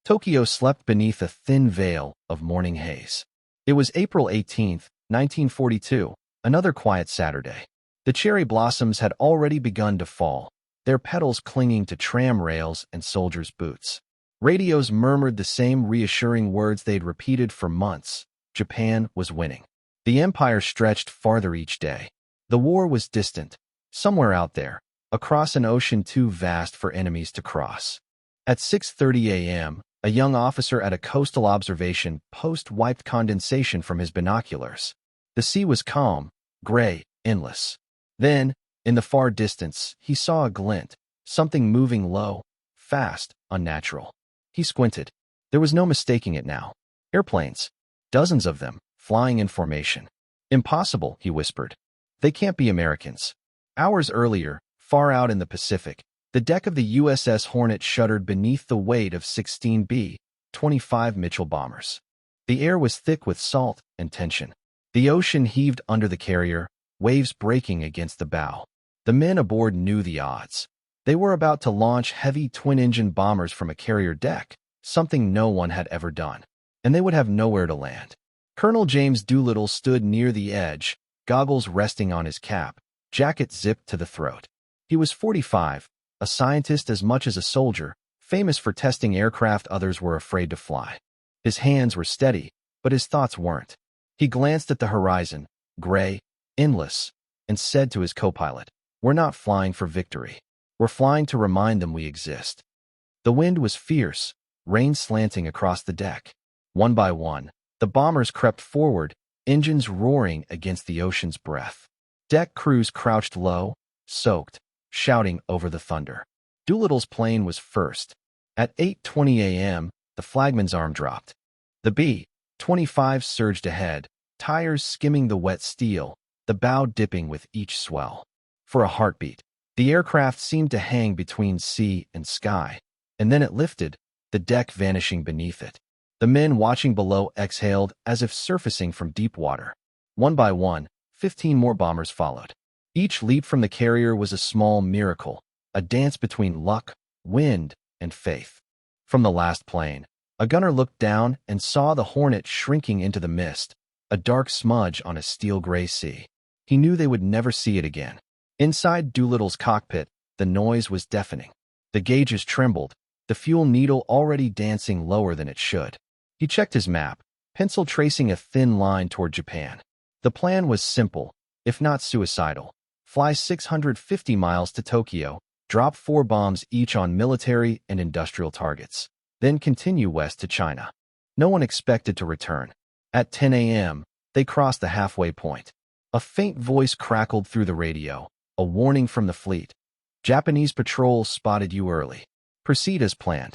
Tokyo slept beneath a thin veil of morning haze. It was April 18th, 1942, another quiet Saturday. The cherry blossoms had already begun to fall, their petals clinging to tram rails and soldiers' boots. Radios murmured the same reassuring words they'd repeated for months. Japan was winning. The empire stretched farther each day. The war was distant, somewhere out there, across an ocean too vast for enemies to cross. At 6:30 a.m., a young officer at a coastal observation post wiped condensation from his binoculars. The sea was calm, gray, endless. Then, in the far distance, he saw a glint, something moving low, fast, unnatural. He squinted. There was no mistaking it now. Airplanes. Dozens of them, flying in formation. Impossible, he whispered. They can't be Americans. Hours earlier, far out in the Pacific, the deck of the USS Hornet shuddered beneath the weight of 16 B-25 Mitchell bombers. The air was thick with salt and tension. The ocean heaved under the carrier, waves breaking against the bow. The men aboard knew the odds. They were about to launch heavy twin-engine bombers from a carrier deck, something no one had ever done. And they would have nowhere to land. Colonel James Doolittle stood near the edge, goggles resting on his cap, jacket zipped to the throat. He was 45, a scientist as much as a soldier, famous for testing aircraft others were afraid to fly. His hands were steady, but his thoughts weren't. He glanced at the horizon, gray, endless, and said to his co-pilot, "We're not flying for victory. We're flying to remind them we exist." The wind was fierce, rain slanting across the deck. One by one, the bombers crept forward, engines roaring against the ocean's breath. Deck crews crouched low, soaked, shouting over the thunder. Doolittle's plane was first. At 8:20 a.m., the flagman's arm dropped. The B-25 surged ahead, tires skimming the wet steel, the bow dipping with each swell. For a heartbeat, the aircraft seemed to hang between sea and sky, and then it lifted, the deck vanishing beneath it. The men watching below exhaled as if surfacing from deep water. One by one, 15 more bombers followed. Each leap from the carrier was a small miracle, a dance between luck, wind, and faith. From the last plane, a gunner looked down and saw the Hornet shrinking into the mist, a dark smudge on a steel-gray sea. He knew they would never see it again. Inside Doolittle's cockpit, the noise was deafening. The gauges trembled, the fuel needle already dancing lower than it should. He checked his map, pencil tracing a thin line toward Japan. The plan was simple, if not suicidal. Fly 650 miles to Tokyo, drop 4 bombs each on military and industrial targets, then continue west to China. No one expected to return. At 10 a.m., they crossed the halfway point. A faint voice crackled through the radio, a warning from the fleet. "Japanese patrol spotted you early. Proceed as planned."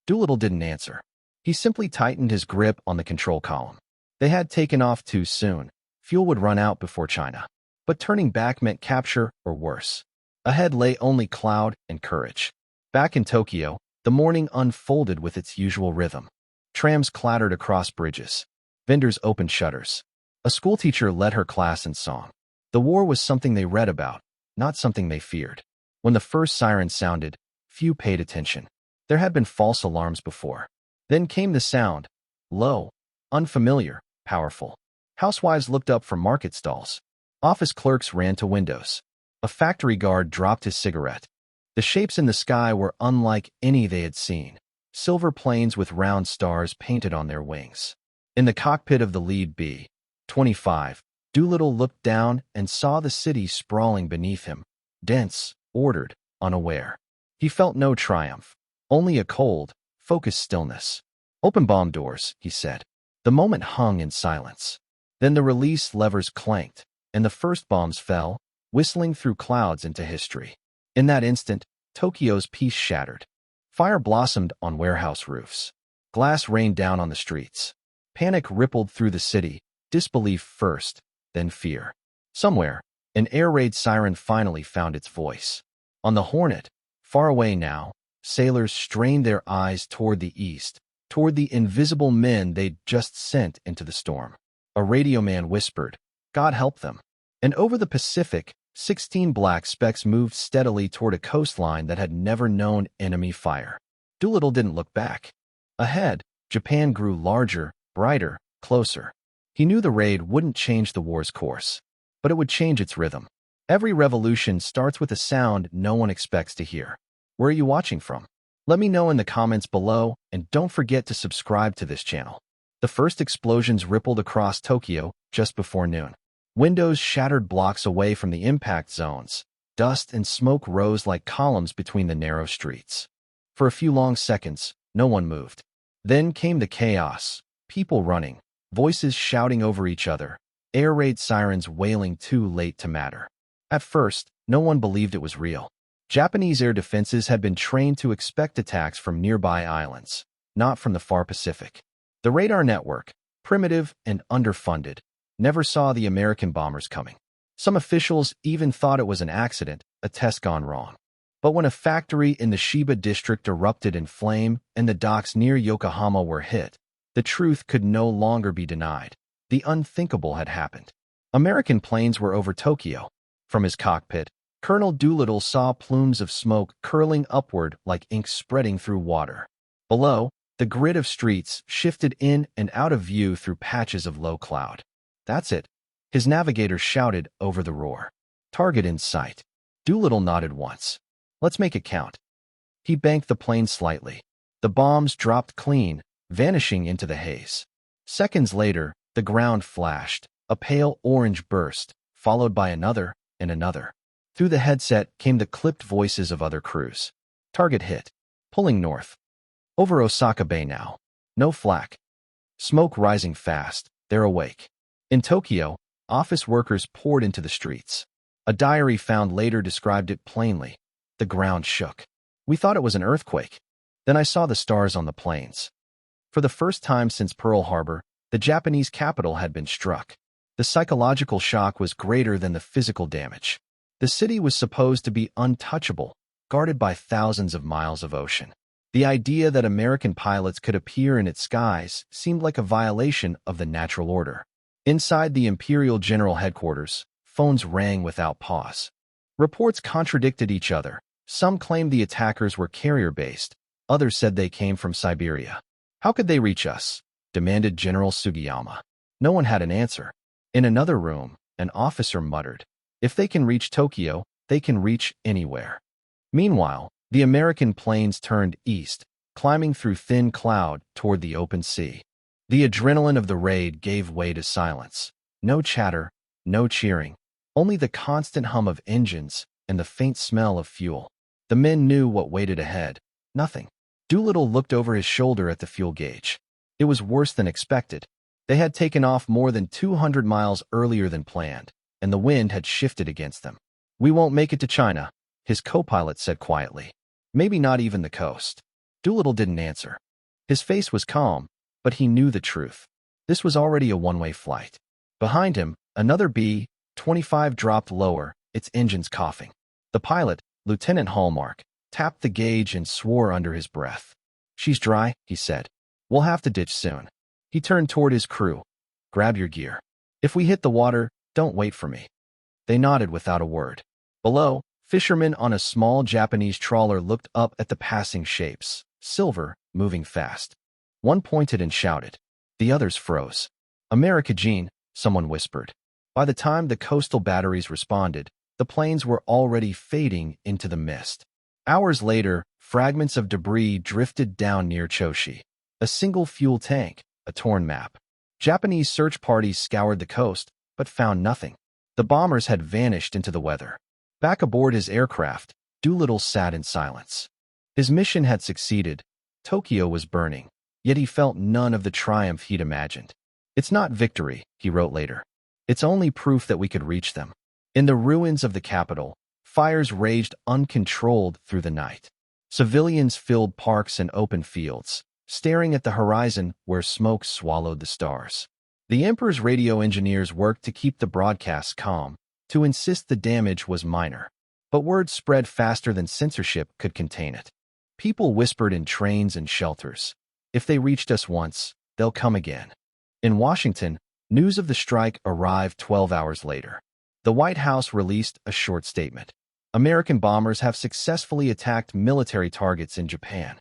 Doolittle didn't answer. He simply tightened his grip on the control column. They had taken off too soon. Fuel would run out before China. But turning back meant capture or worse. Ahead lay only cloud and courage. Back in Tokyo, the morning unfolded with its usual rhythm. Trams clattered across bridges. Vendors opened shutters. A schoolteacher led her class in song. The war was something they read about, not something they feared. When the first siren sounded, few paid attention. There had been false alarms before. Then came the sound, low, unfamiliar, powerful. Housewives looked up from market stalls. Office clerks ran to windows. A factory guard dropped his cigarette. The shapes in the sky were unlike any they had seen. Silver planes with round stars painted on their wings. In the cockpit of the lead B-25, Doolittle looked down and saw the city sprawling beneath him, dense, ordered, unaware. He felt no triumph, only a cold, focused stillness. "Open bomb doors," he said. The moment hung in silence. Then the release levers clanked, and the first bombs fell, whistling through clouds into history. In that instant, Tokyo's peace shattered. Fire blossomed on warehouse roofs. Glass rained down on the streets. Panic rippled through the city, disbelief first, then fear. Somewhere, an air raid siren finally found its voice. On the Hornet, far away now, sailors strained their eyes toward the east, toward the invisible men they'd just sent into the storm. A radio man whispered, "God help them." And over the Pacific, 16 black specks moved steadily toward a coastline that had never known enemy fire. Doolittle didn't look back. Ahead, Japan grew larger, brighter, closer. He knew the raid wouldn't change the war's course, but it would change its rhythm. Every revolution starts with a sound no one expects to hear. Where are you watching from? Let me know in the comments below, and don't forget to subscribe to this channel. The first explosions rippled across Tokyo just before noon. Windows shattered blocks away from the impact zones. Dust and smoke rose like columns between the narrow streets. For a few long seconds, no one moved. Then came the chaos. People running, voices shouting over each other, air raid sirens wailing too late to matter. At first, no one believed it was real. Japanese air defenses had been trained to expect attacks from nearby islands, not from the far Pacific. The radar network, primitive and underfunded, never saw the American bombers coming. Some officials even thought it was an accident, a test gone wrong. But when a factory in the Shiba district erupted in flame and the docks near Yokohama were hit, the truth could no longer be denied. The unthinkable had happened. American planes were over Tokyo. From his cockpit, Colonel Doolittle saw plumes of smoke curling upward like ink spreading through water. Below, the grid of streets shifted in and out of view through patches of low cloud. That's it, his navigator shouted over the roar. Target in sight. Doolittle nodded once. Let's make it count. He banked the plane slightly. The bombs dropped clean, vanishing into the haze. Seconds later, the ground flashed. A pale orange burst, followed by another and another. Through the headset came the clipped voices of other crews. Target hit. Pulling north. Over Osaka Bay now. No flak. Smoke rising fast. They're awake. In Tokyo, office workers poured into the streets. A diary found later described it plainly. The ground shook. We thought it was an earthquake. Then I saw the stars on the plains. For the first time since Pearl Harbor, the Japanese capital had been struck. The psychological shock was greater than the physical damage. The city was supposed to be untouchable, guarded by thousands of miles of ocean. The idea that American pilots could appear in its skies seemed like a violation of the natural order. Inside the Imperial General Headquarters, phones rang without pause. Reports contradicted each other. Some claimed the attackers were carrier-based. Others said they came from Siberia. How could they reach us? Demanded General Sugiyama. No one had an answer. In another room, an officer muttered, if they can reach Tokyo, they can reach anywhere. Meanwhile, the American planes turned east, climbing through thin cloud toward the open sea. The adrenaline of the raid gave way to silence. No chatter, no cheering, only the constant hum of engines and the faint smell of fuel. The men knew what waited ahead. Nothing. Doolittle looked over his shoulder at the fuel gauge. It was worse than expected. They had taken off more than 200 miles earlier than planned, and the wind had shifted against them. We won't make it to China, his co-pilot said quietly. Maybe not even the coast. Doolittle didn't answer. His face was calm, but he knew the truth. This was already a one-way flight. Behind him, another B-25 dropped lower, its engines coughing. The pilot, Lieutenant Hallmark, tapped the gauge and swore under his breath. She's dry, he said. We'll have to ditch soon. He turned toward his crew. Grab your gear. If we hit the water, don't wait for me. They nodded without a word. Below, fishermen on a small Japanese trawler looked up at the passing shapes, silver, moving fast. One pointed and shouted. The others froze. America Jean, someone whispered. By the time the coastal batteries responded, the planes were already fading into the mist. Hours later, fragments of debris drifted down near Choshi. A single fuel tank, a torn map. Japanese search parties scoured the coast, but found nothing. The bombers had vanished into the weather. Back aboard his aircraft, Doolittle sat in silence. His mission had succeeded. Tokyo was burning, yet he felt none of the triumph he'd imagined. It's not victory, he wrote later. It's only proof that we could reach them. In the ruins of the capital, fires raged uncontrolled through the night. Civilians filled parks and open fields, staring at the horizon where smoke swallowed the stars. The Emperor's radio engineers worked to keep the broadcasts calm, to insist the damage was minor. But word spread faster than censorship could contain it. People whispered in trains and shelters. If they reached us once, they'll come again. In Washington, news of the strike arrived 12 hours later. The White House released a short statement. American bombers have successfully attacked military targets in Japan.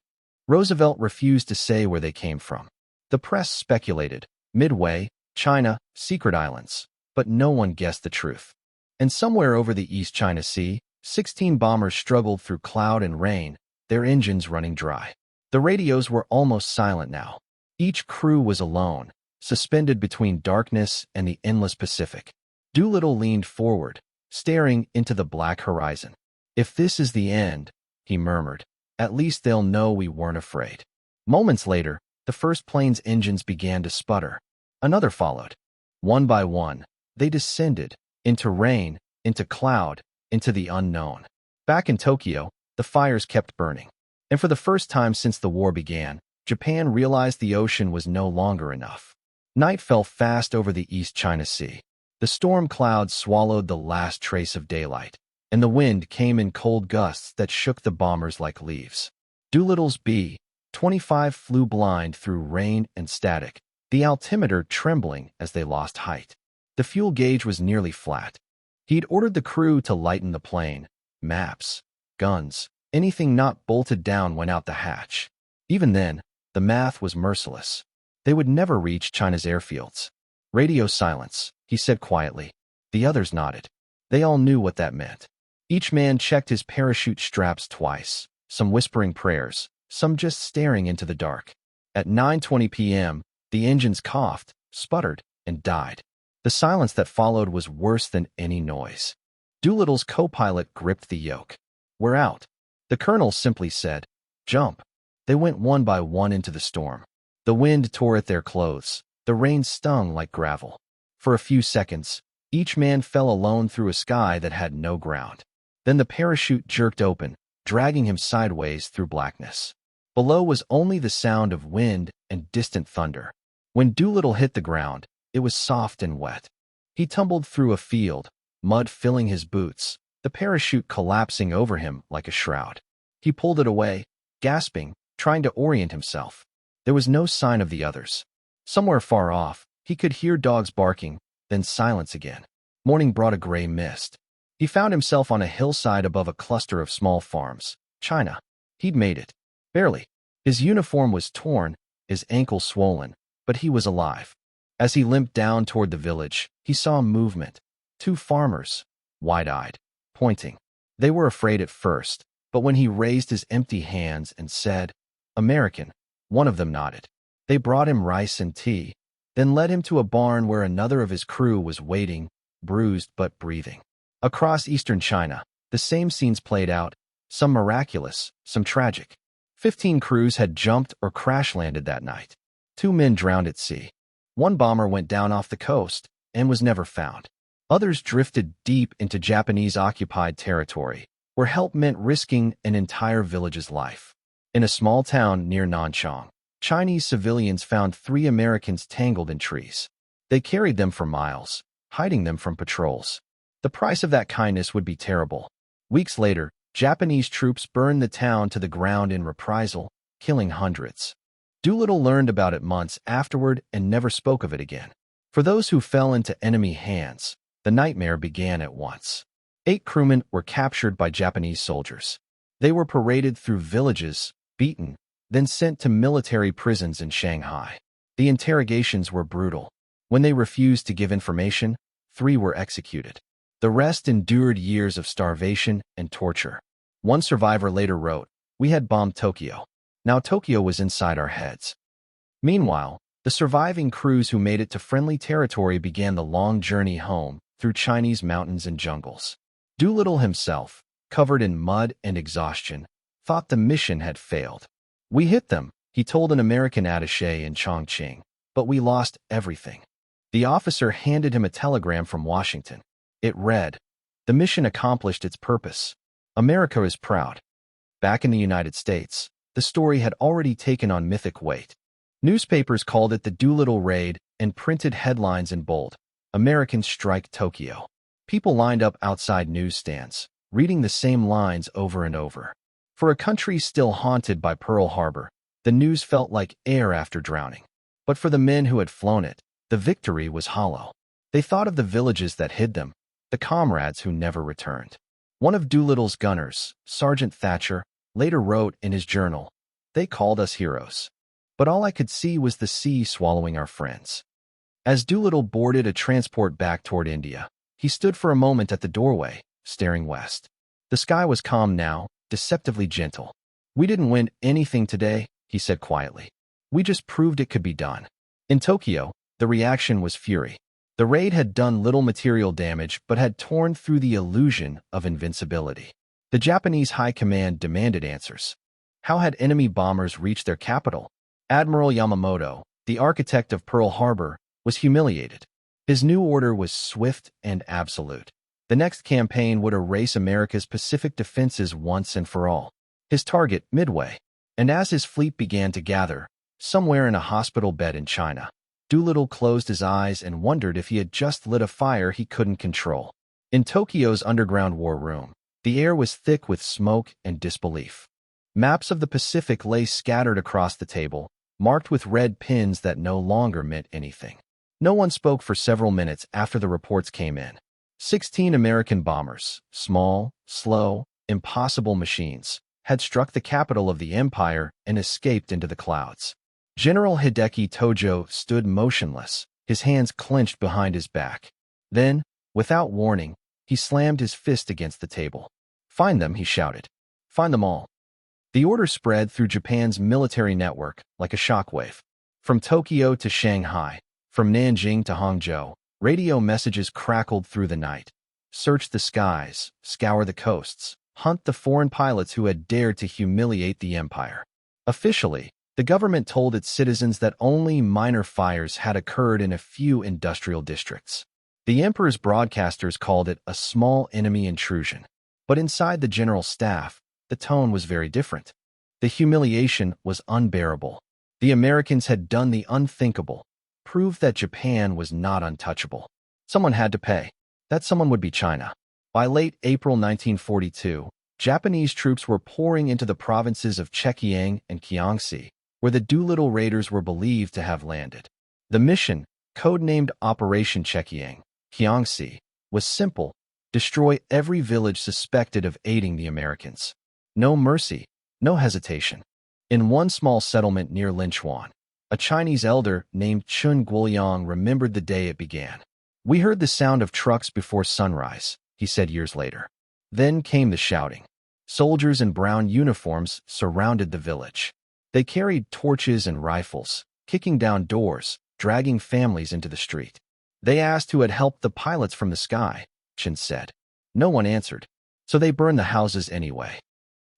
Roosevelt refused to say where they came from. The press speculated, Midway, China, secret islands, but no one guessed the truth. And somewhere over the East China Sea, 16 bombers struggled through cloud and rain, their engines running dry. The radios were almost silent now. Each crew was alone, suspended between darkness and the endless Pacific. Doolittle leaned forward, staring into the black horizon. "If this is the end," he murmured, "at least they'll know we weren't afraid." Moments later, the first plane's engines began to sputter. Another followed. One by one, they descended, into rain, into cloud, into the unknown. Back in Tokyo, the fires kept burning. And for the first time since the war began, Japan realized the ocean was no longer enough. Night fell fast over the East China Sea. The storm clouds swallowed the last trace of daylight, and the wind came in cold gusts that shook the bombers like leaves. Doolittle's B-25 flew blind through rain and static, the altimeter trembling as they lost height. The fuel gauge was nearly flat. He'd ordered the crew to lighten the plane. Maps, guns, anything not bolted down went out the hatch. Even then, the math was merciless. They would never reach China's airfields. "Radio silence," he said quietly. The others nodded. They all knew what that meant. Each man checked his parachute straps twice, some whispering prayers, some just staring into the dark. At 9:20 p.m., the engines coughed, sputtered, and died. The silence that followed was worse than any noise. Doolittle's co-pilot gripped the yoke. "We're out." The colonel simply said, "Jump." They went one by one into the storm. The wind tore at their clothes. The rain stung like gravel. For a few seconds, each man fell alone through a sky that had no ground. Then the parachute jerked open, dragging him sideways through blackness. Below was only the sound of wind and distant thunder. When Doolittle hit the ground, it was soft and wet. He tumbled through a field, mud filling his boots, the parachute collapsing over him like a shroud. He pulled it away, gasping, trying to orient himself. There was no sign of the others. Somewhere far off, he could hear dogs barking, then silence again. Morning brought a gray mist. He found himself on a hillside above a cluster of small farms. China. He'd made it. Barely. His uniform was torn, his ankle swollen, but he was alive. As he limped down toward the village, he saw movement. 2 farmers, wide-eyed, pointing. They were afraid at first, but when he raised his empty hands and said, "American," one of them nodded. They brought him rice and tea, then led him to a barn where another of his crew was waiting, bruised but breathing. Across eastern China, the same scenes played out, some miraculous, some tragic. 15 crews had jumped or crash-landed that night. 2 men drowned at sea. 1 bomber went down off the coast and was never found. Others drifted deep into Japanese-occupied territory, where help meant risking an entire village's life. In a small town near Nanchang, Chinese civilians found 3 Americans tangled in trees. They carried them for miles, hiding them from patrols. The price of that kindness would be terrible. Weeks later, Japanese troops burned the town to the ground in reprisal, killing hundreds. Doolittle learned about it months afterward and never spoke of it again. For those who fell into enemy hands, the nightmare began at once. 8 crewmen were captured by Japanese soldiers. They were paraded through villages, beaten, then sent to military prisons in Shanghai. The interrogations were brutal. When they refused to give information, 3 were executed. The rest endured years of starvation and torture. One survivor later wrote, "We had bombed Tokyo. Now Tokyo was inside our heads." Meanwhile, the surviving crews who made it to friendly territory began the long journey home through Chinese mountains and jungles. Doolittle himself, covered in mud and exhaustion, thought the mission had failed. "We hit them," he told an American attaché in Chongqing, "but we lost everything." The officer handed him a telegram from Washington. It read, "The mission accomplished its purpose. America is proud." Back in the United States, the story had already taken on mythic weight. Newspapers called it the Doolittle Raid and printed headlines in bold, "Americans strike Tokyo." People lined up outside newsstands, reading the same lines over and over. For a country still haunted by Pearl Harbor, the news felt like air after drowning. But for the men who had flown it, the victory was hollow. They thought of the villages that hid them, the comrades who never returned. One of Doolittle's gunners, Sergeant Thatcher, later wrote in his journal, They called us heroes. But all I could see was the sea swallowing our friends. As Doolittle boarded a transport back toward India, he stood for a moment at the doorway, staring west. The sky was calm now, deceptively gentle. "We didn't win anything today," he said quietly. "We just proved it could be done." In Tokyo, the reaction was fury. The raid had done little material damage but had torn through the illusion of invincibility. The Japanese high command demanded answers. How had enemy bombers reached their capital? Admiral Yamamoto, the architect of Pearl Harbor, was humiliated. His new order was swift and absolute. The next campaign would erase America's Pacific defenses once and for all. His target, Midway. And as his fleet began to gather, somewhere in a hospital bed in China, Doolittle closed his eyes and wondered if he had just lit a fire he couldn't control. In Tokyo's underground war room, the air was thick with smoke and disbelief. Maps of the Pacific lay scattered across the table, marked with red pins that no longer meant anything. No one spoke for several minutes after the reports came in. 16 American bombers, small, slow, impossible machines, had struck the capital of the empire and escaped into the clouds. General Hideki Tojo stood motionless, his hands clenched behind his back. Then, without warning, he slammed his fist against the table. "Find them," he shouted. "Find them all." The order spread through Japan's military network like a shockwave. From Tokyo to Shanghai, from Nanjing to Hangzhou, radio messages crackled through the night. Search the skies, scour the coasts, hunt the foreign pilots who had dared to humiliate the empire. Officially, the government told its citizens that only minor fires had occurred in a few industrial districts. The emperor's broadcasters called it a small enemy intrusion. But inside the general staff, the tone was very different. The humiliation was unbearable. The Americans had done the unthinkable, proved that Japan was not untouchable. Someone had to pay. That someone would be China. By late April 1942, Japanese troops were pouring into the provinces of Zhejiang and Jiangxi, where the Doolittle raiders were believed to have landed. The mission, codenamed Operation Zhejiang, Jiangxi, was simple: destroy every village suspected of aiding the Americans. No mercy, no hesitation. In one small settlement near Linchuan, a Chinese elder named Chun Guoyang remembered the day it began. "We heard the sound of trucks before sunrise," he said years later. Then came the shouting. Soldiers in brown uniforms surrounded the village. They carried torches and rifles, kicking down doors, dragging families into the street. They asked who had helped the pilots from the sky, Chin said. No one answered, so they burned the houses anyway.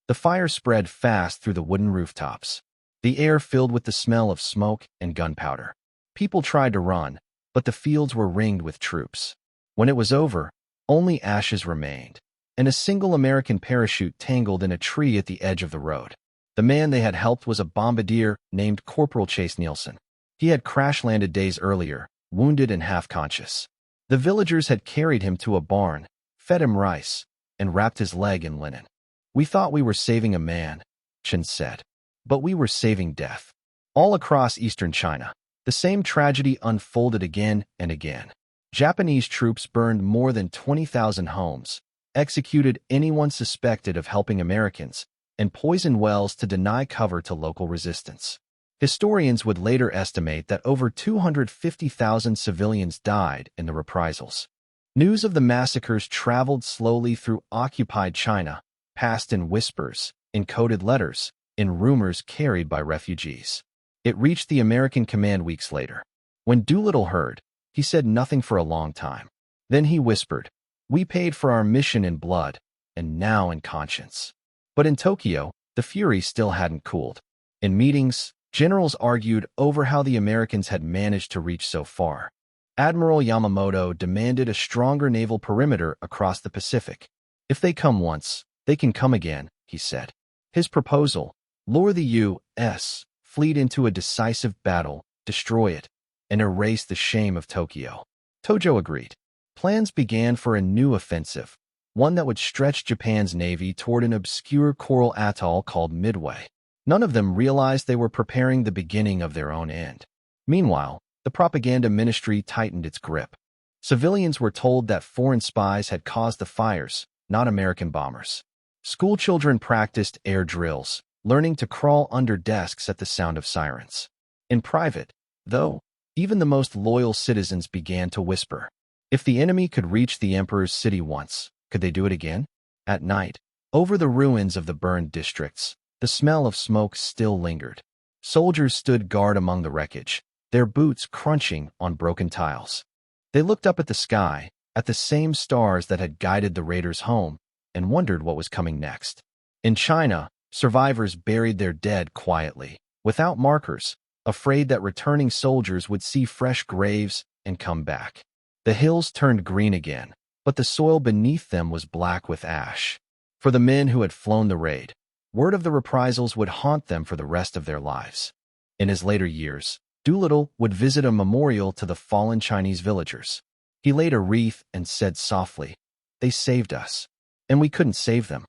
The fire spread fast through the wooden rooftops. The air filled with the smell of smoke and gunpowder. People tried to run, but the fields were ringed with troops. When it was over, only ashes remained, and a single American parachute tangled in a tree at the edge of the road. The man they had helped was a bombardier named Corporal Chase Nielsen. He had crash-landed days earlier, wounded and half-conscious. The villagers had carried him to a barn, fed him rice, and wrapped his leg in linen. "We thought we were saving a man," Chen said, "but we were saving death." All across eastern China, the same tragedy unfolded again and again. Japanese troops burned more than 20,000 homes, executed anyone suspected of helping Americans, and poisoned wells to deny cover to local resistance. Historians would later estimate that over 250,000 civilians died in the reprisals. News of the massacres traveled slowly through occupied China, passed in whispers, in coded letters, in rumors carried by refugees. It reached the American command weeks later. When Doolittle heard, he said nothing for a long time. Then he whispered, "We paid for our mission in blood, and now in conscience." But in Tokyo, the fury still hadn't cooled. In meetings, generals argued over how the Americans had managed to reach so far. Admiral Yamamoto demanded a stronger naval perimeter across the Pacific. "If they come once, they can come again," he said. His proposal, lure the U.S. fleet into a decisive battle, destroy it, and erase the shame of Tokyo. Tojo agreed. Plans began for a new offensive, one that would stretch Japan's navy toward an obscure coral atoll called Midway. None of them realized they were preparing the beginning of their own end. Meanwhile, the propaganda ministry tightened its grip. Civilians were told that foreign spies had caused the fires, not American bombers. Schoolchildren practiced air drills, learning to crawl under desks at the sound of sirens. In private, though, even the most loyal citizens began to whisper. If the enemy could reach the emperor's city once, could they do it again? At night, over the ruins of the burned districts, the smell of smoke still lingered. Soldiers stood guard among the wreckage, their boots crunching on broken tiles. They looked up at the sky, at the same stars that had guided the raiders home, and wondered what was coming next. In China, survivors buried their dead quietly, without markers, afraid that returning soldiers would see fresh graves and come back. The hills turned green again, but the soil beneath them was black with ash. For the men who had flown the raid, word of the reprisals would haunt them for the rest of their lives. In his later years, Doolittle would visit a memorial to the fallen Chinese villagers. He laid a wreath and said softly, "They saved us, and we couldn't save them."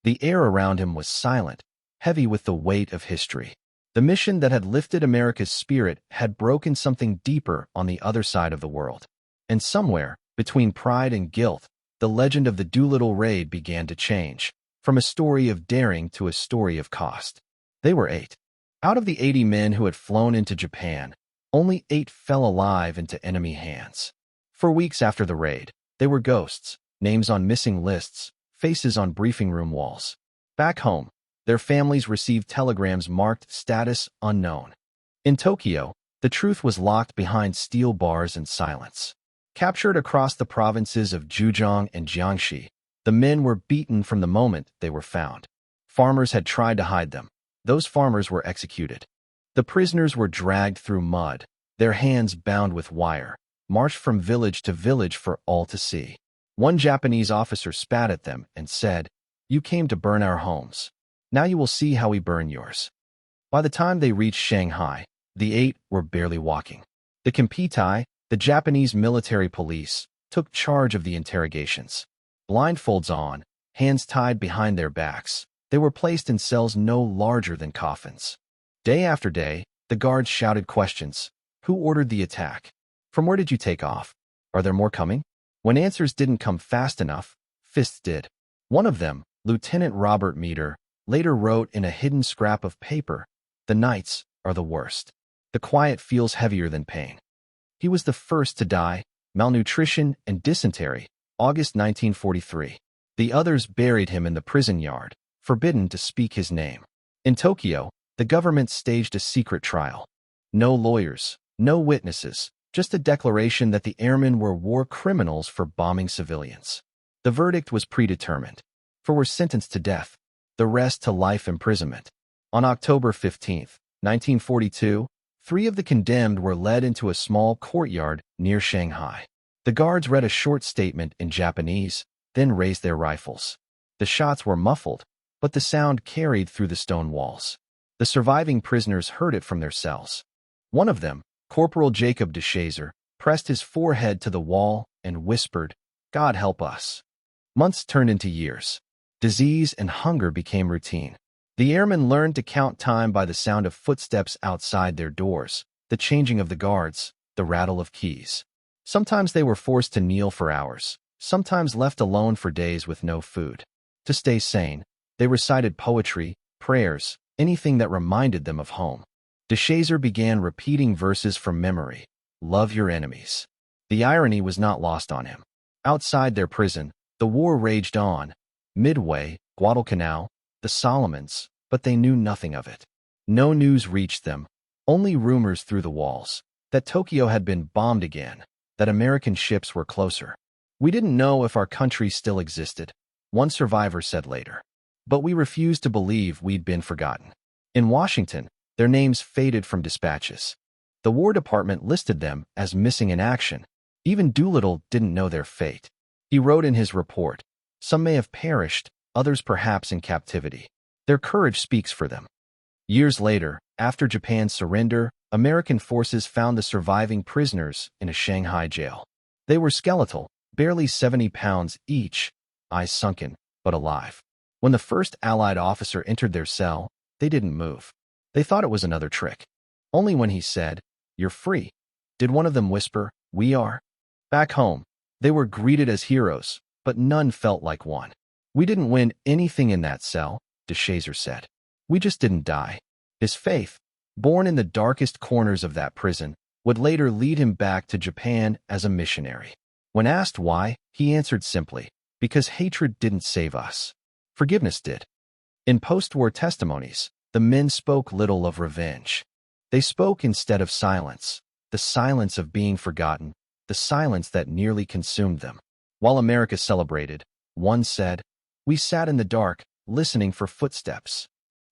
The air around him was silent, heavy with the weight of history. The mission that had lifted America's spirit had broken something deeper on the other side of the world. And somewhere, between pride and guilt, the legend of the Doolittle raid began to change, from a story of daring to a story of cost. They were 8. Out of the 80 men who had flown into Japan, only 8 fell alive into enemy hands. For weeks after the raid, they were ghosts, names on missing lists, faces on briefing room walls. Back home, their families received telegrams marked status unknown. In Tokyo, the truth was locked behind steel bars and silence. Captured across the provinces of Zhejiang and Jiangxi, the men were beaten from the moment they were found. Farmers had tried to hide them. Those farmers were executed. The prisoners were dragged through mud, their hands bound with wire, marched from village to village for all to see. One Japanese officer spat at them and said, "You came to burn our homes. Now you will see how we burn yours." By the time they reached Shanghai, the 8 were barely walking. The Kempeitai, the Japanese military police, took charge of the interrogations. Blindfolds on, hands tied behind their backs, they were placed in cells no larger than coffins. Day after day, the guards shouted questions. Who ordered the attack? From where did you take off? Are there more coming? When answers didn't come fast enough, fists did. One of them, Lieutenant Robert Meader, later wrote in a hidden scrap of paper, "The nights are the worst. The quiet feels heavier than pain." He was the first to die, malnutrition and dysentery, August 1943. The others buried him in the prison yard, forbidden to speak his name. In Tokyo, the government staged a secret trial. No lawyers, no witnesses, just a declaration that the airmen were war criminals for bombing civilians. The verdict was predetermined. 4 were sentenced to death, the rest to life imprisonment. On October 15, 1942, 3 of the condemned were led into a small courtyard near Shanghai. The guards read a short statement in Japanese, then raised their rifles. The shots were muffled, but the sound carried through the stone walls. The surviving prisoners heard it from their cells. One of them, Corporal Jacob de Chazer, pressed his forehead to the wall and whispered, "God help us." Months turned into years. Disease and hunger became routine. The airmen learned to count time by the sound of footsteps outside their doors, the changing of the guards, the rattle of keys. Sometimes they were forced to kneel for hours, sometimes left alone for days with no food. To stay sane, they recited poetry, prayers, anything that reminded them of home. De Chazer began repeating verses from memory, "Love your enemies." The irony was not lost on him. Outside their prison, the war raged on. Midway, Guadalcanal, the Solomons, but they knew nothing of it. No news reached them, only rumors through the walls, that Tokyo had been bombed again, that American ships were closer. "We didn't know if our country still existed," one survivor said later. "But we refused to believe we'd been forgotten." In Washington, their names faded from dispatches. The War Department listed them as missing in action. Even Doolittle didn't know their fate. He wrote in his report, "Some may have perished, others perhaps in captivity. Their courage speaks for them." Years later, after Japan's surrender, American forces found the surviving prisoners in a Shanghai jail. They were skeletal, barely 70 pounds each, eyes sunken, but alive. When the first Allied officer entered their cell, they didn't move. They thought it was another trick. Only when he said, "You're free," did one of them whisper, "We are." Back home, they were greeted as heroes, but none felt like one. "We didn't win anything in that cell," de Chazer said. We just didn't die. His faith, born in the darkest corners of that prison, would later lead him back to Japan as a missionary. When asked why, he answered simply, because hatred didn't save us. Forgiveness did. In post-war testimonies, the men spoke little of revenge. They spoke instead of silence, the silence of being forgotten, the silence that nearly consumed them. While America celebrated, one said, "We sat in the dark, listening for footsteps."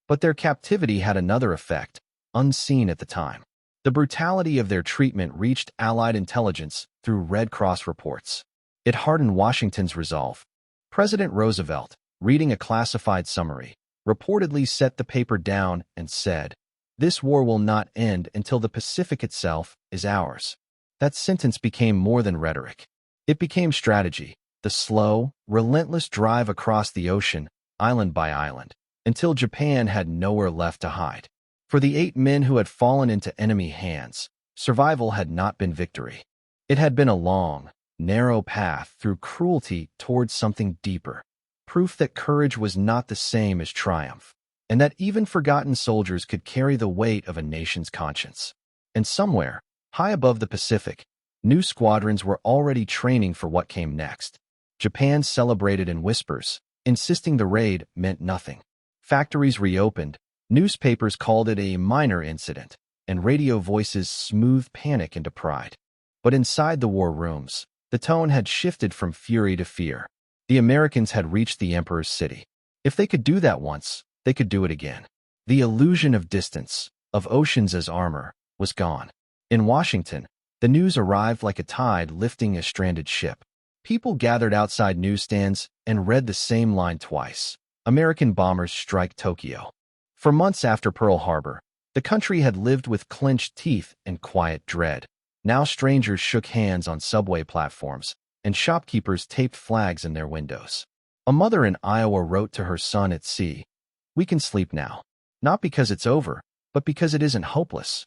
But their captivity had another effect, unseen at the time. The brutality of their treatment reached Allied intelligence through Red Cross reports. It hardened Washington's resolve. President Roosevelt, reading a classified summary, reportedly set the paper down and said, "This war will not end until the Pacific itself is ours." That sentence became more than rhetoric. It became strategy, the slow, relentless drive across the ocean, island by island, until Japan had nowhere left to hide. For the 8 men who had fallen into enemy hands, survival had not been victory. It had been a long, narrow path through cruelty towards something deeper, proof that courage was not the same as triumph, and that even forgotten soldiers could carry the weight of a nation's conscience. And somewhere, high above the Pacific, new squadrons were already training for what came next. Japan celebrated in whispers, insisting the raid meant nothing. Factories reopened, newspapers called it a minor incident, and radio voices smoothed panic into pride. But inside the war rooms, the tone had shifted from fury to fear. The Americans had reached the Emperor's city. If they could do that once, they could do it again. The illusion of distance, of oceans as armor, was gone. In Washington, the news arrived like a tide lifting a stranded ship. People gathered outside newsstands and read the same line twice. American bombers strike Tokyo. For months after Pearl Harbor, the country had lived with clenched teeth and quiet dread. Now strangers shook hands on subway platforms, and shopkeepers taped flags in their windows. A mother in Iowa wrote to her son at sea, "We can sleep now. Not because it's over, but because it isn't hopeless."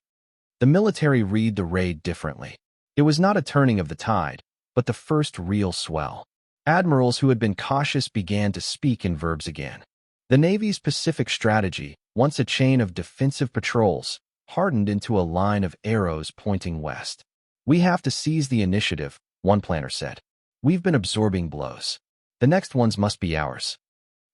The military read the raid differently. It was not a turning of the tide, but the first real swell. Admirals who had been cautious began to speak in verbs again. The Navy's Pacific strategy, once a chain of defensive patrols, hardened into a line of arrows pointing west. "We have to seize the initiative," one planner said. "We've been absorbing blows. The next ones must be ours."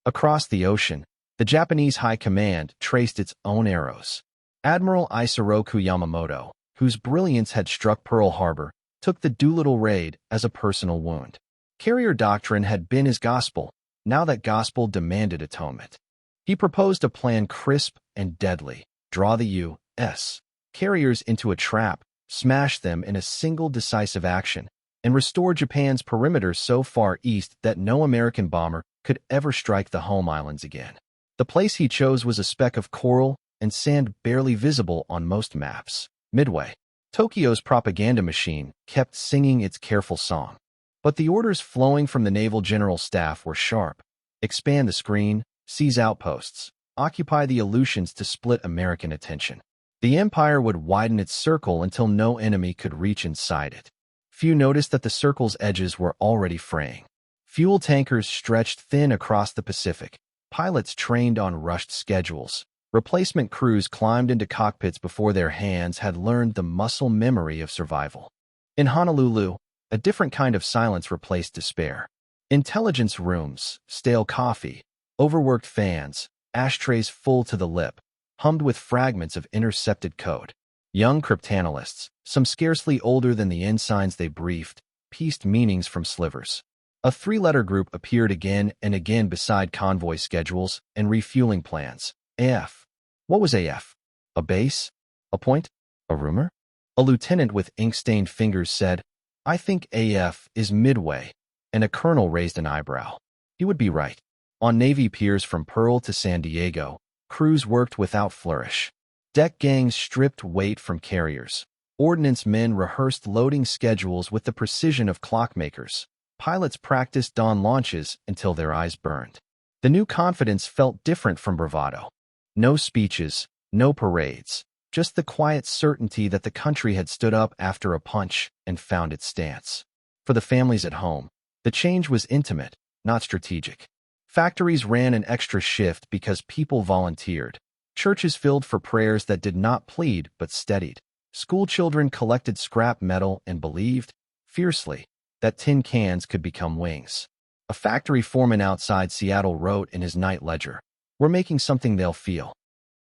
Across the ocean, the Japanese High Command traced its own arrows. Admiral Isoroku Yamamoto, whose brilliance had struck Pearl Harbor, took the Doolittle raid as a personal wound. Carrier doctrine had been his gospel. Now that gospel demanded atonement. He proposed a plan crisp and deadly: draw the U.S. carriers into a trap, smash them in a single decisive action, and restore Japan's perimeter so far east that no American bomber could ever strike the home islands again. The place he chose was a speck of coral and sand barely visible on most maps, Midway. Tokyo's propaganda machine kept singing its careful song. But the orders flowing from the Naval General Staff were sharp. Expand the screen, seize outposts, occupy the Aleutians to split American attention. The empire would widen its circle until no enemy could reach inside it. Few noticed that the circle's edges were already fraying. Fuel tankers stretched thin across the Pacific. Pilots trained on rushed schedules. Replacement crews climbed into cockpits before their hands had learned the muscle memory of survival. In Honolulu, a different kind of silence replaced despair. Intelligence rooms, stale coffee, overworked fans, ashtrays full to the lip, hummed with fragments of intercepted code. Young cryptanalysts, some scarcely older than the ensigns they briefed, pieced meanings from slivers. A 3-letter group appeared again and again beside convoy schedules and refueling plans. AF. What was AF? A base? A point? A rumor? A lieutenant with ink-stained fingers said, "I think AF is Midway," and a colonel raised an eyebrow. He would be right. On Navy piers from Pearl to San Diego, crews worked without flourish. Deck gangs stripped weight from carriers. Ordnance men rehearsed loading schedules with the precision of clockmakers. Pilots practiced dawn launches until their eyes burned. The new confidence felt different from bravado. No speeches, no parades, just the quiet certainty that the country had stood up after a punch and found its stance. For the families at home, the change was intimate, not strategic. Factories ran an extra shift because people volunteered. Churches filled for prayers that did not plead but steadied. School children collected scrap metal and believed, fiercely, that tin cans could become wings. A factory foreman outside Seattle wrote in his night ledger, "We're making something they'll feel."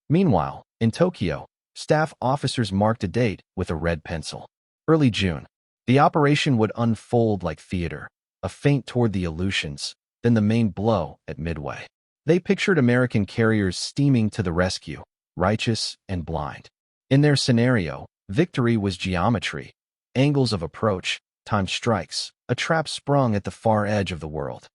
Meanwhile, in Tokyo, staff officers marked a date with a red pencil. Early June. The operation would unfold like theater, a feint toward the Aleutians, then the main blow at Midway. They pictured American carriers steaming to the rescue, righteous and blind. In their scenario, victory was geometry, angles of approach, timed strikes, a trap sprung at the far edge of the world.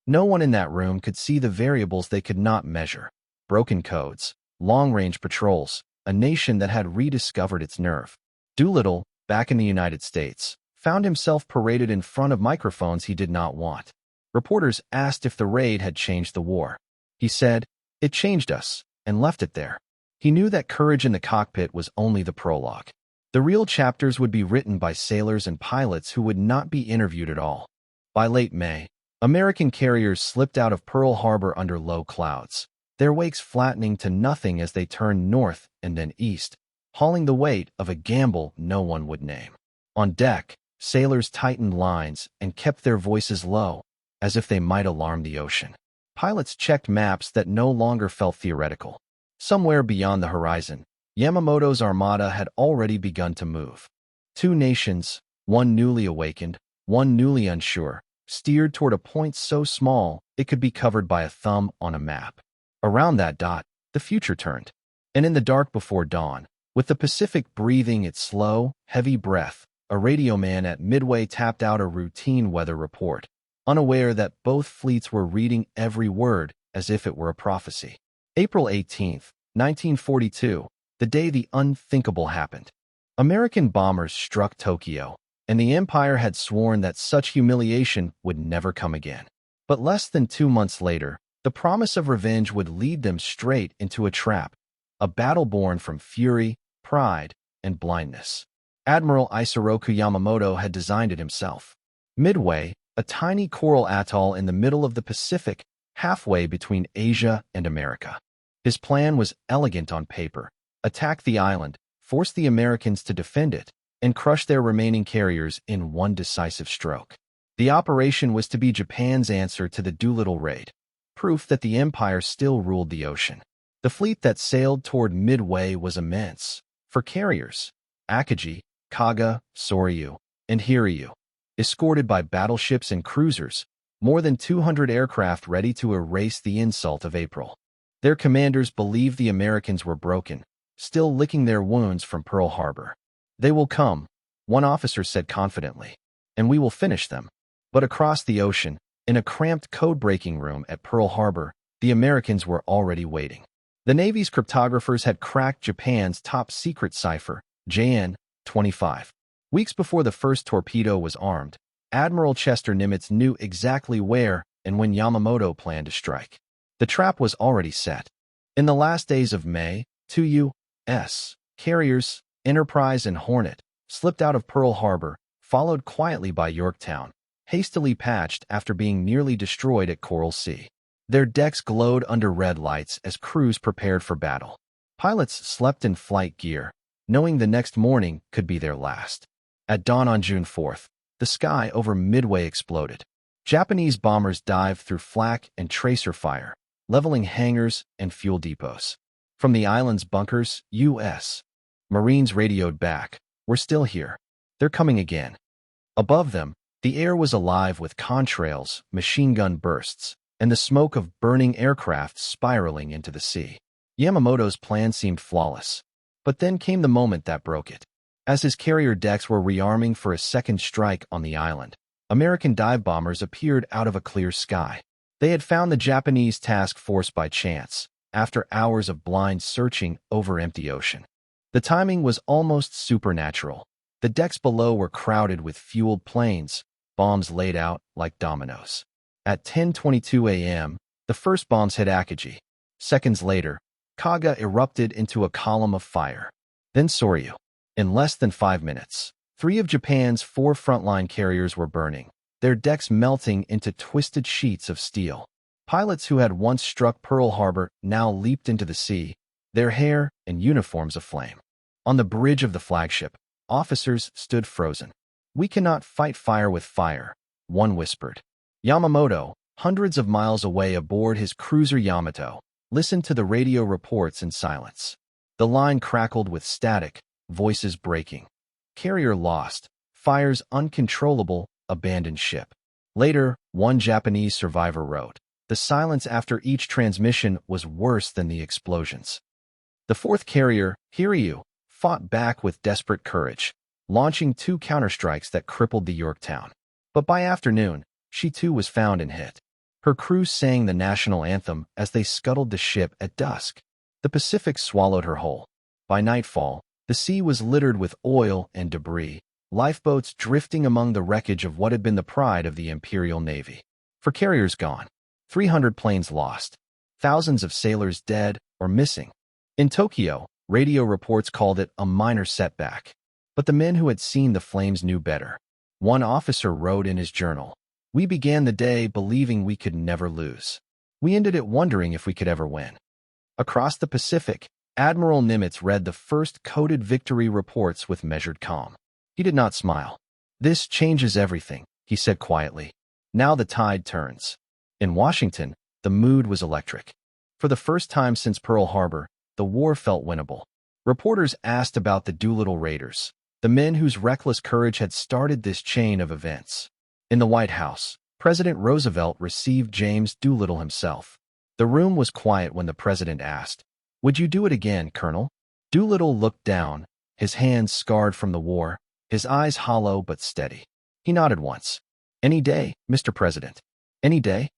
No one in that room could see the variables they could not measure. Broken codes, long-range patrols, a nation that had rediscovered its nerve. Doolittle, back in the United States, found himself paraded in front of microphones he did not want. Reporters asked if the raid had changed the war. He said, "It changed us," and left it there. He knew that courage in the cockpit was only the prologue. The real chapters would be written by sailors and pilots who would not be interviewed at all. By late May, American carriers slipped out of Pearl Harbor under low clouds, their wakes flattening to nothing as they turned north and then east, hauling the weight of a gamble no one would name. On deck, sailors tightened lines and kept their voices low, as if they might alarm the ocean. Pilots checked maps that no longer felt theoretical. Somewhere beyond the horizon, Yamamoto's armada had already begun to move. Two nations, one newly awakened, one newly unsure, steered toward a point so small it could be covered by a thumb on a map. Around that dot, the future turned. And in the dark before dawn, with the Pacific breathing its slow, heavy breath, a radio man at Midway tapped out a routine weather report, unaware that both fleets were reading every word as if it were a prophecy. April 18th, 1942, the day the unthinkable happened. American bombers struck Tokyo, and the Empire had sworn that such humiliation would never come again. But less than 2 months later, the promise of revenge would lead them straight into a trap, a battle born from fury, pride, and blindness. Admiral Isoroku Yamamoto had designed it himself. Midway, a tiny coral atoll in the middle of the Pacific, halfway between Asia and America. His plan was elegant on paper: attack the island, force the Americans to defend it, and crush their remaining carriers in one decisive stroke. The operation was to be Japan's answer to the Doolittle raid, proof that the Empire still ruled the ocean. The fleet that sailed toward Midway was immense. For carriers, Akagi, Kaga, Soryu, and Hiryu, escorted by battleships and cruisers, more than 200 aircraft ready to erase the insult of April. Their commanders believed the Americans were broken, still licking their wounds from Pearl Harbor. "They will come," one officer said confidently, "and we will finish them." But across the ocean, in a cramped code-breaking room at Pearl Harbor, the Americans were already waiting. The Navy's cryptographers had cracked Japan's top-secret cipher, JN-25. Weeks before the first torpedo was armed, Admiral Chester Nimitz knew exactly where and when Yamamoto planned to strike. The trap was already set. In the last days of May, 2 U.S. carriers, Enterprise and Hornet, slipped out of Pearl Harbor, followed quietly by Yorktown, hastily patched after being nearly destroyed at Coral Sea. Their decks glowed under red lights as crews prepared for battle. Pilots slept in flight gear, knowing the next morning could be their last. At dawn on June 4th, the sky over Midway exploded. Japanese bombers dived through flak and tracer fire, leveling hangars and fuel depots. From the island's bunkers, U.S. Marines radioed back, "We're still here. They're coming again." Above them, the air was alive with contrails, machine gun bursts, and the smoke of burning aircraft spiraling into the sea. Yamamoto's plan seemed flawless. But then came the moment that broke it. As his carrier decks were rearming for a second strike on the island, American dive bombers appeared out of a clear sky. They had found the Japanese task force by chance, after hours of blind searching over empty ocean. The timing was almost supernatural. The decks below were crowded with fueled planes, bombs laid out like dominoes. At 10:22 a.m., the first bombs hit Akagi. Seconds later, Kaga erupted into a column of fire. Then Soryu. In less than 5 minutes, 3 of Japan's 4 frontline carriers were burning, their decks melting into twisted sheets of steel. Pilots who had once struck Pearl Harbor now leaped into the sea, their hair and uniforms aflame. On the bridge of the flagship, officers stood frozen. "We cannot fight fire with fire," one whispered. Yamamoto, hundreds of miles away aboard his cruiser Yamato, listened to the radio reports in silence. The line crackled with static, voices breaking. "Carrier lost. Fires uncontrollable. Abandoned ship." Later, one Japanese survivor wrote, "The silence after each transmission was worse than the explosions." The fourth carrier, Hiryu, fought back with desperate courage, launching 2 counterstrikes that crippled the Yorktown. But by afternoon, she too was found and hit. Her crew sang the national anthem as they scuttled the ship at dusk. The Pacific swallowed her whole. By nightfall, the sea was littered with oil and debris, lifeboats drifting among the wreckage of what had been the pride of the Imperial Navy. For carriers gone, 300 planes lost, thousands of sailors dead or missing. In Tokyo, radio reports called it a minor setback. But the men who had seen the flames knew better. One officer wrote in his journal, "We began the day believing we could never lose. We ended it wondering if we could ever win." Across the Pacific, Admiral Nimitz read the first coded victory reports with measured calm. He did not smile. "This changes everything," he said quietly. "Now the tide turns." In Washington, the mood was electric. For the first time since Pearl Harbor, the war felt winnable. Reporters asked about the Doolittle Raiders, the men whose reckless courage had started this chain of events. In the White House, President Roosevelt received James Doolittle himself. The room was quiet when the president asked, "Would you do it again, Colonel?" Doolittle looked down, his hands scarred from the war, his eyes hollow but steady. He nodded once. "Any day, Mr. President. Any day."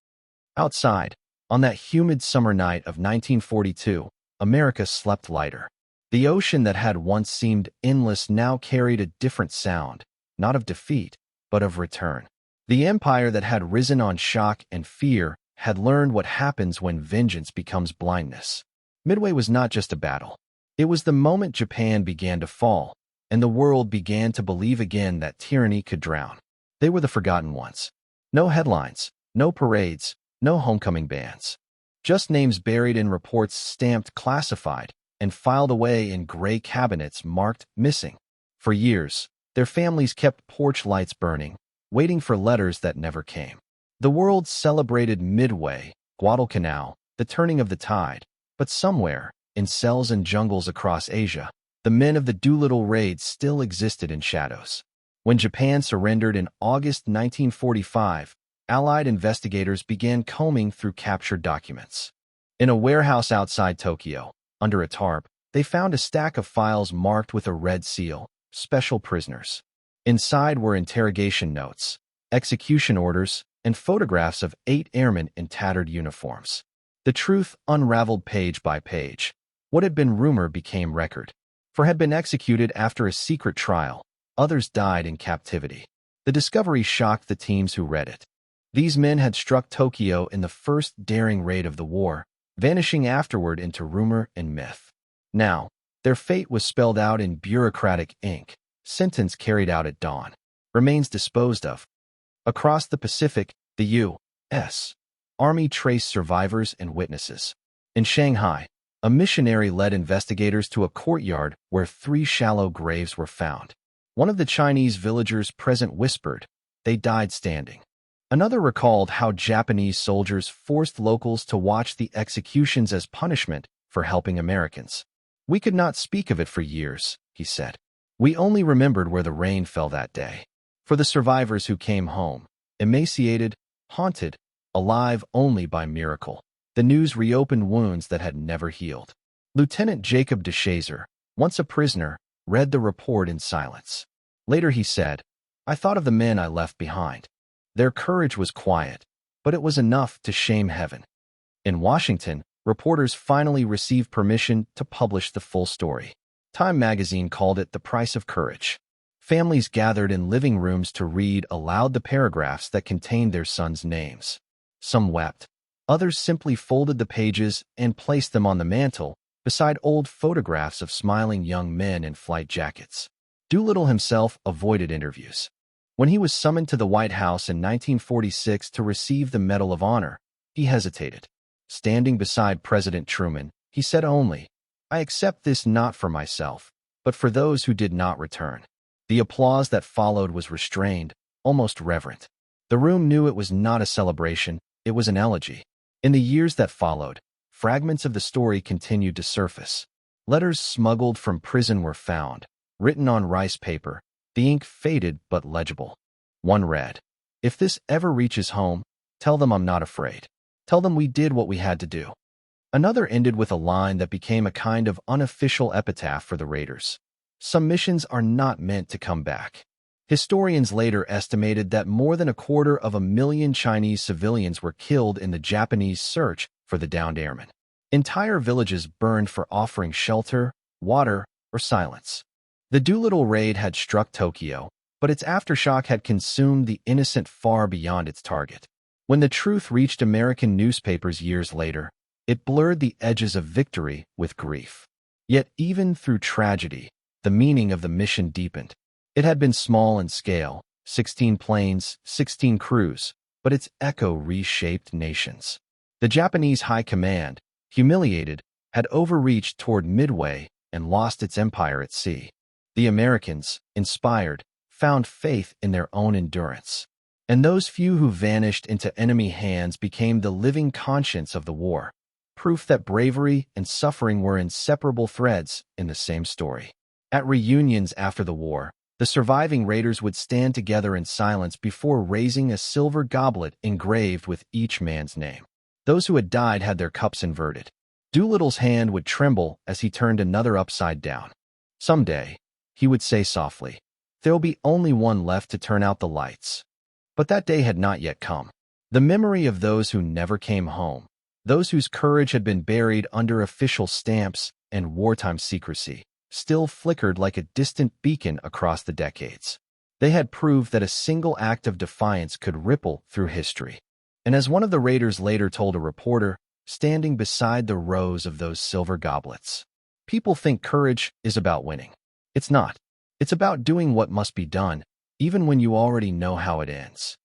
Outside, on that humid summer night of 1942, America slept lighter. The ocean that had once seemed endless now carried a different sound, not of defeat, but of return. The empire that had risen on shock and fear had learned what happens when vengeance becomes blindness. Midway was not just a battle. It was the moment Japan began to fall, and the world began to believe again that tyranny could drown. They were the forgotten ones. No headlines, no parades, no homecoming bands. Just names buried in reports stamped classified and filed away in gray cabinets marked missing. For years, their families kept porch lights burning, waiting for letters that never came. The world celebrated Midway, Guadalcanal, the turning of the tide, but somewhere, in cells and jungles across Asia, the men of the Doolittle raids still existed in shadows. When Japan surrendered in August 1945, Allied investigators began combing through captured documents. In a warehouse outside Tokyo, under a tarp, they found a stack of files marked with a red seal, special prisoners. Inside were interrogation notes, execution orders, and photographs of 8 airmen in tattered uniforms. The truth unraveled page by page. What had been rumor became record. For had been executed after a secret trial, others died in captivity. The discovery shocked the teams who read it. These men had struck Tokyo in the first daring raid of the war, vanishing afterward into rumor and myth. Now, their fate was spelled out in bureaucratic ink, sentence carried out at dawn, remains disposed of. Across the Pacific, the U.S. Army traced survivors and witnesses. In Shanghai, a missionary led investigators to a courtyard where 3 shallow graves were found. One of the Chinese villagers present whispered, "They died standing." Another recalled how Japanese soldiers forced locals to watch the executions as punishment for helping Americans. "We could not speak of it for years," he said. "We only remembered where the rain fell that day." For the survivors who came home, emaciated, haunted, alive only by miracle, the news reopened wounds that had never healed. Lieutenant Jacob de Chazer, once a prisoner, read the report in silence. Later he said, "I thought of the men I left behind. Their courage was quiet, but it was enough to shame heaven." In Washington, reporters finally received permission to publish the full story. Time magazine called it the price of courage. Families gathered in living rooms to read aloud the paragraphs that contained their sons' names. Some wept. Others simply folded the pages and placed them on the mantel, beside old photographs of smiling young men in flight jackets. Doolittle himself avoided interviews. When he was summoned to the White House in 1946 to receive the Medal of Honor, he hesitated. Standing beside President Truman, he said only, I accept this not for myself, but for those who did not return. The applause that followed was restrained, almost reverent. The room knew it was not a celebration, it was an elegy. In the years that followed, fragments of the story continued to surface. Letters smuggled from prison were found, written on rice paper, the ink faded but legible. One read, "If this ever reaches home, tell them I'm not afraid. Tell them we did what we had to do." Another ended with a line that became a kind of unofficial epitaph for the raiders. "Some missions are not meant to come back." Historians later estimated that more than 250,000 Chinese civilians were killed in the Japanese search for the downed airmen. Entire villages burned for offering shelter, water, or silence. The Doolittle raid had struck Tokyo, but its aftershock had consumed the innocent far beyond its target. When the truth reached American newspapers years later, it blurred the edges of victory with grief. Yet even through tragedy, the meaning of the mission deepened. It had been small in scale, 16 planes, 16 crews, but its echo reshaped nations. The Japanese high command, humiliated, had overreached toward Midway and lost its empire at sea. The Americans, inspired, found faith in their own endurance. And those few who vanished into enemy hands became the living conscience of the war, proof that bravery and suffering were inseparable threads in the same story. At reunions after the war, the surviving raiders would stand together in silence before raising a silver goblet engraved with each man's name. Those who had died had their cups inverted. Doolittle's hand would tremble as he turned another upside down. "Someday," he would say softly, "there'll be only one left to turn out the lights." But that day had not yet come. The memory of those who never came home, those whose courage had been buried under official stamps and wartime secrecy, still flickered like a distant beacon across the decades. They had proved that a single act of defiance could ripple through history. And as one of the raiders later told a reporter, standing beside the rows of those silver goblets, "People think courage is about winning. It's not. It's about doing what must be done, even when you already know how it ends."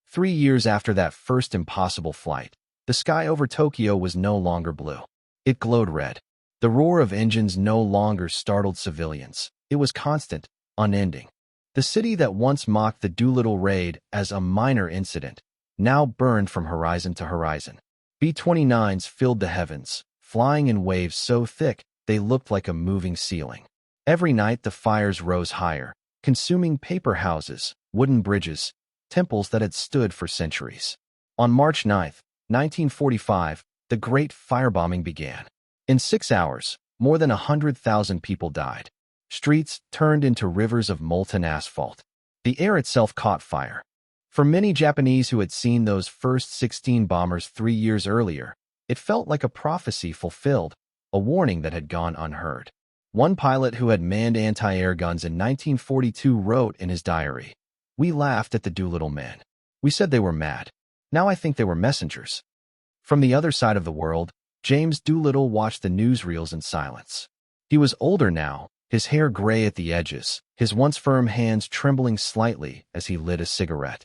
3 years after that first impossible flight, the sky over Tokyo was no longer blue. It glowed red. The roar of engines no longer startled civilians. It was constant, unending. The city that once mocked the Doolittle raid as a minor incident now burned from horizon to horizon. B-29s filled the heavens, flying in waves so thick they looked like a moving ceiling. Every night the fires rose higher, consuming paper houses, wooden bridges, temples that had stood for centuries. On March 9, 1945, the Great Firebombing began. In 6 hours, more than 100,000 people died. Streets turned into rivers of molten asphalt. The air itself caught fire. For many Japanese who had seen those first 16 bombers 3 years earlier, it felt like a prophecy fulfilled, a warning that had gone unheard. One pilot who had manned anti-air guns in 1942 wrote in his diary, "We laughed at the Doolittle men. We said they were mad. Now I think they were messengers." From the other side of the world, James Doolittle watched the newsreels in silence. He was older now, his hair gray at the edges, his once firm hands trembling slightly as he lit a cigarette.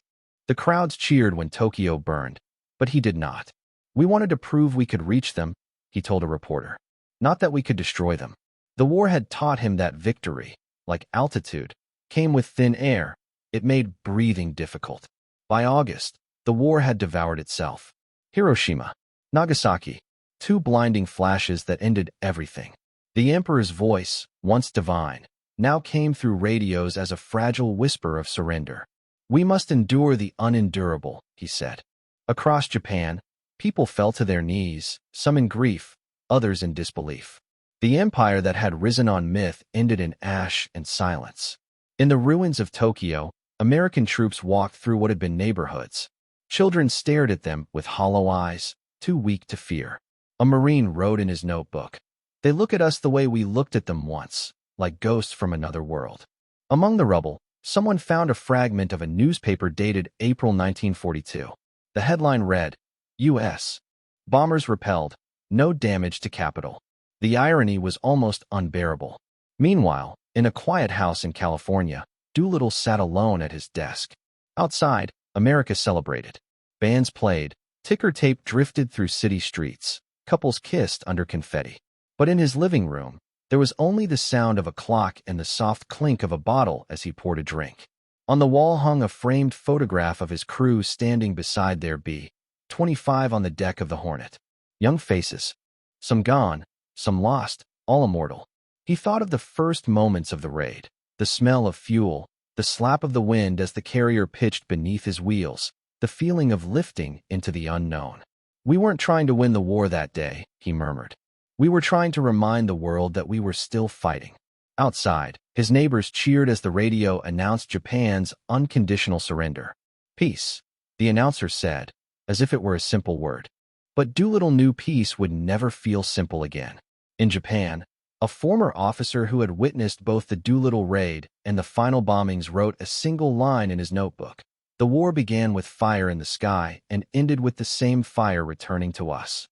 The crowds cheered when Tokyo burned, but he did not. "We wanted to prove we could reach them," he told a reporter. "Not that we could destroy them." The war had taught him that victory, like altitude, came with thin air. It made breathing difficult. By August, the war had devoured itself. Hiroshima, Nagasaki, 2 blinding flashes that ended everything. The emperor's voice, once divine, now came through radios as a fragile whisper of surrender. "We must endure the unendurable," he said. Across Japan, people fell to their knees, some in grief, others in disbelief. The empire that had risen on myth ended in ash and silence. In the ruins of Tokyo, American troops walked through what had been neighborhoods. Children stared at them with hollow eyes, too weak to fear. A Marine wrote in his notebook, "They look at us the way we looked at them once, like ghosts from another world." Among the rubble, someone found a fragment of a newspaper dated April 1942. The headline read, "U.S. Bombers repelled, no damage to Capitol." The irony was almost unbearable. Meanwhile, in a quiet house in California, Doolittle sat alone at his desk. Outside, America celebrated. Bands played, ticker tape drifted through city streets, couples kissed under confetti. But in his living room, there was only the sound of a clock and the soft clink of a bottle as he poured a drink. On the wall hung a framed photograph of his crew standing beside their B-25 on the deck of the Hornet. Young faces, some gone, some lost, all immortal. He thought of the first moments of the raid, the smell of fuel, the slap of the wind as the carrier pitched beneath his wheels, the feeling of lifting into the unknown. "We weren't trying to win the war that day," he murmured. "We were trying to remind the world that we were still fighting." Outside, his neighbors cheered as the radio announced Japan's unconditional surrender. "Peace," the announcer said, as if it were a simple word. But Doolittle knew peace would never feel simple again. In Japan, a former officer who had witnessed both the Doolittle raid and the final bombings wrote a single line in his notebook. "The war began with fire in the sky and ended with the same fire returning to us."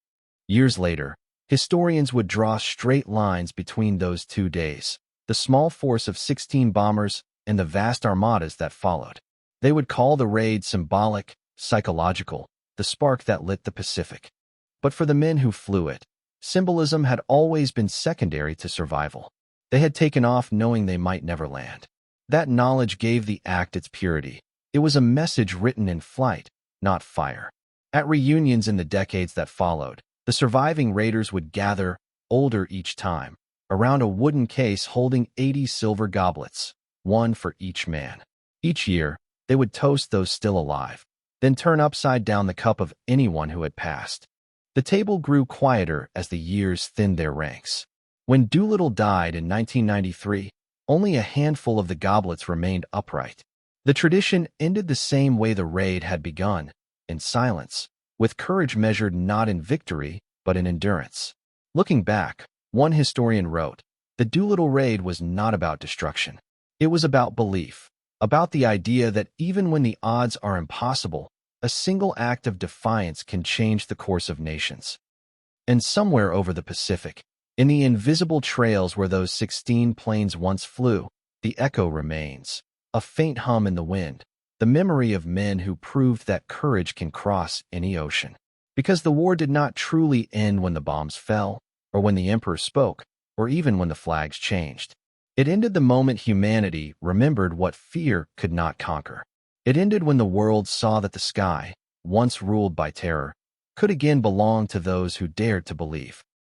Years later, historians would draw straight lines between those 2 days, the small force of 16 bombers and the vast armadas that followed. They would call the raid symbolic, psychological, the spark that lit the Pacific. But for the men who flew it, symbolism had always been secondary to survival. They had taken off knowing they might never land. That knowledge gave the act its purity. It was a message written in flight, not fire. At reunions in the decades that followed, the surviving raiders would gather, older each time, around a wooden case holding 80 silver goblets, one for each man. Each year, they would toast those still alive, then turn upside down the cup of anyone who had passed. The table grew quieter as the years thinned their ranks. When Doolittle died in 1993, only a handful of the goblets remained upright. The tradition ended the same way the raid had begun, in silence, with courage measured not in victory, but in endurance. Looking back, one historian wrote, "The Doolittle raid was not about destruction. It was about belief, about the idea that even when the odds are impossible, a single act of defiance can change the course of nations." And somewhere over the Pacific, in the invisible trails where those 16 planes once flew, the echo remains, a faint hum in the wind, the memory of men who proved that courage can cross any ocean. Because the war did not truly end when the bombs fell, or when the emperor spoke, or even when the flags changed. It ended the moment humanity remembered what fear could not conquer. It ended when the world saw that the sky, once ruled by terror, could again belong to those who dared to believe.